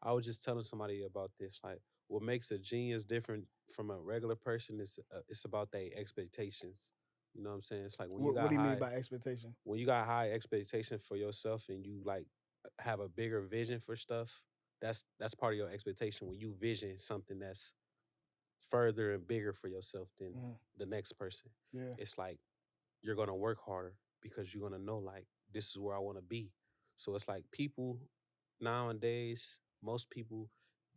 I was just telling somebody about this. Like, what makes a genius different from a regular person is it's about their expectations. You know what I'm saying? It's like What do you mean by expectation? when you got high expectation for yourself and you like have a bigger vision for stuff. That's part of your expectation when you vision something that's further and bigger for yourself than Mm, the next person. yeah. It's like you're gonna work harder because you're gonna know like this is where I want to be. So it's like people nowadays, most people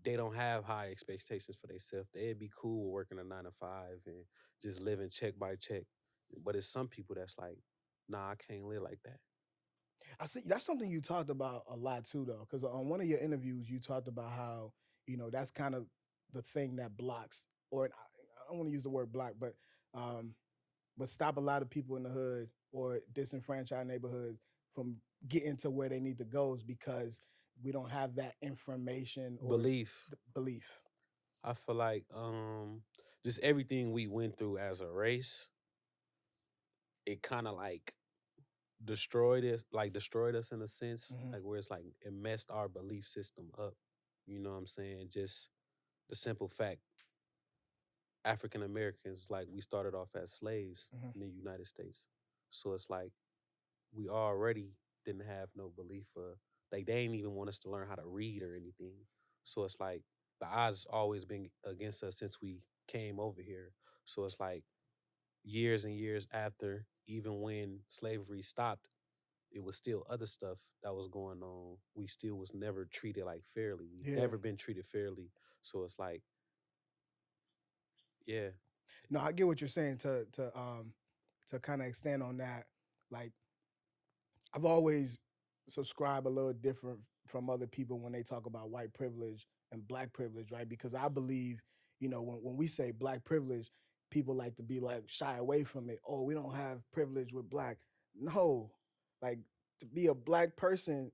they don't have high expectations for themselves. They'd be cool with working a 9 to 5 and just living check by check. But it's some people that's like, nah, I can't live like that. I see that's something you talked about a lot too, though, because on one of your interviews you talked about how that's kind of the thing that blocks, or I don't want to use the word block, um, but stop a lot of people in the hood or disenfranchised neighborhoods from getting to where they need to go is because we don't have that information or Belief. the belief. I feel like just everything we went through as a race, it kind of like destroyed us in a sense, Hmm. like where it's like it messed our belief system up. You know what I'm saying? Just the simple fact African Americans, like we started off as slaves Hmm. in the United States. So it's like we already didn't have no belief for like they didn't even want us to learn how to read or anything. So it's like the odds always been against us since we came over here. So it's like years and years after, even when slavery stopped, it was still other stuff that was going on. We still was never treated like fairly. We Yeah. never been treated fairly. So it's like, yeah, No, I get what you're saying. To kind of extend on that, like I've always subscribed a little different from other people when they talk about white privilege and black privilege, right? Because I believe, when we say black privilege, people like to be like shy away from it. Oh, we don't have privilege with black. No, like to be a black person,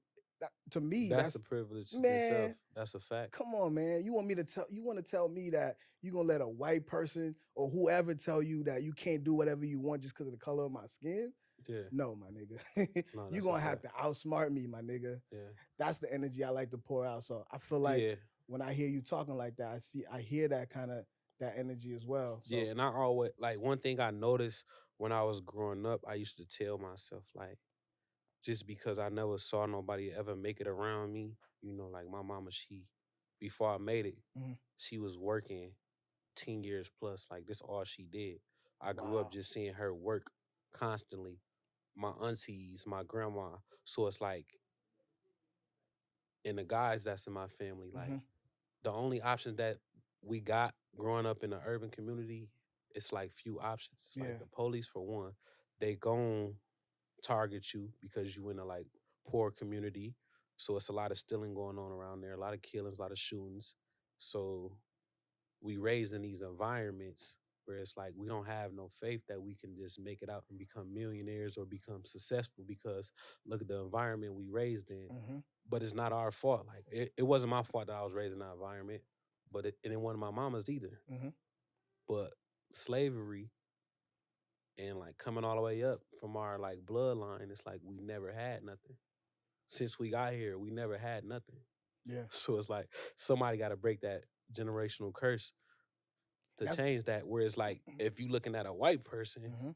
to me, that's a that's privilege itself. man. That's a fact. Come on, man. You want to tell me that you're gonna let a white person or whoever tell you that you can't do whatever you want just because of the color of my skin? Yeah, No, my nigga. no, You're that's a gonna have fact. to outsmart me, my nigga. Yeah, That's the energy I like to pour out. So I feel like yeah, when I hear you talking like that, I hear that kind of that energy as well. yeah. So And I always like one thing I noticed when I was growing up, I used to tell myself like, just because I never saw nobody ever make it around me, like my mama, she before I made it, mhm. she was working 10 years plus. Like this all she did. I grew up Wow. just seeing her work constantly. My aunties, my grandma. So it's like, and the guys that's in my family, like Hmm. the only options that we got growing up in the urban community, it's like few options. It's like Yeah. the police for one, they gon' target you because you in a like poor community. So it's a lot of stealing going on around there, a lot of killings, a lot of shootings. So we raised in these environments where it's like we don't have no faith that we can just make it out and become millionaires or become successful because look at the environment we raised in. Hmm. But it's not our fault. Like it wasn't my fault that I was raised in that environment, but and it wasn't my mama's either. Hmm. But slavery and like coming all the way up from our like bloodline, it's like we never had nothing. Since we got here, we never had nothing. Yeah. So it's like somebody got to break that generational curse to That's change that. Where it's like if you looking at a white person, hmm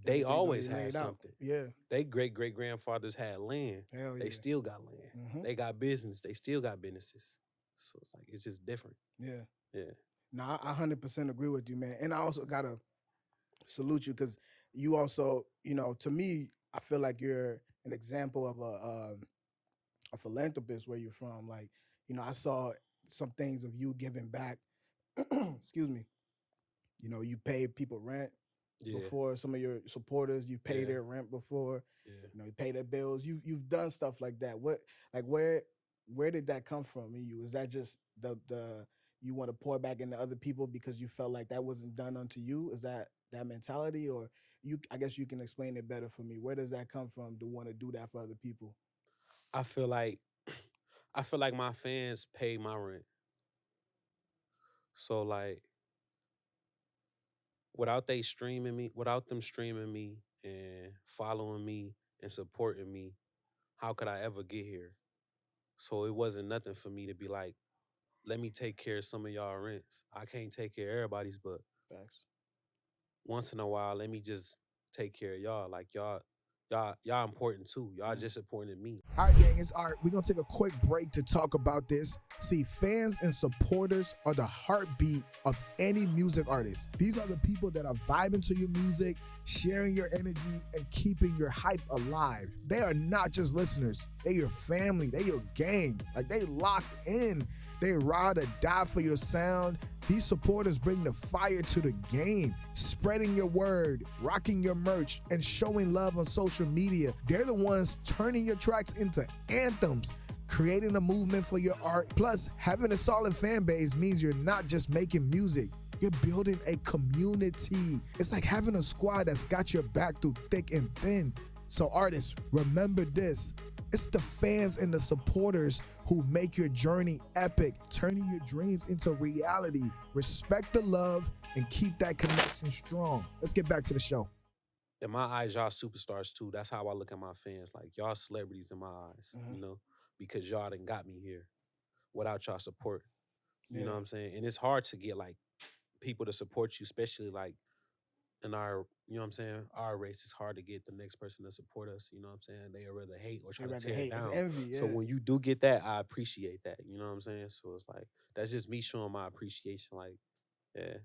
they everything's always already had laid out. something. Yeah. They great grandfathers had land. Hell They yeah. still got land. Hmm. They got business. They still got businesses. So it's like it's just different. Yeah. Yeah. No, I 100% agree with you, man. And I also gotta salute you because you also, to me, I feel like you're an example of a philanthropist where you're from. Like, I saw some things of you giving back. Excuse me. You pay people rent Yeah. before. Some of your supporters, you pay Yeah. their rent before. Yeah. You pay their bills. You've done stuff like that. Where did that come from in you? Is that just the you want to pour back into other people because you felt like that wasn't done unto you? Is that mentality, or you? I guess you can explain it better for me. Where does that come from to want to do that for other people? I feel like I feel like my fans pay my rent. So like without them streaming me and following me and supporting me, how could I ever get here? So it wasn't nothing for me to be like, let me take care of some of y'all rents. I can't take care of everybody's, but Facts. once in a while, let me just take care of y'all. Like y'all important too. Y'all just important to me. All right, gang, it's Art. We're going to take a quick break to talk about this. See, fans and supporters are the heartbeat of any music artist. These are the people that are vibing to your music, sharing your energy, and keeping your hype alive. They are not just listeners. They're your family. They're your gang. Like, they locked in. They ride or die for your sound. These supporters bring the fire to the game, spreading your word, rocking your merch, and showing love on social media. They're the ones turning your tracks into anthems, creating a movement for your art. Plus, having a solid fan base means you're not just making music. You're building a community. It's like having a squad that's got your back through thick and thin. So artists, remember this. It's the fans and the supporters who make your journey epic, turning your dreams into reality. Respect the love and keep that connection strong. Let's get back to the show. In my eyes, y'all superstars too. That's how I look at my fans. Like y'all celebrities in my eyes, because y'all done got me here without y'all support. You know what I'm saying? And it's hard to get like people to support you, especially like in our, you know what I'm saying, our race. It's hard to get the next person to support us. You know what I'm saying? They rather hate or try to tear it It's down. envy, So when you do get that, I appreciate that. You know what I'm saying? So it's like that's just me showing my appreciation. Like, yeah.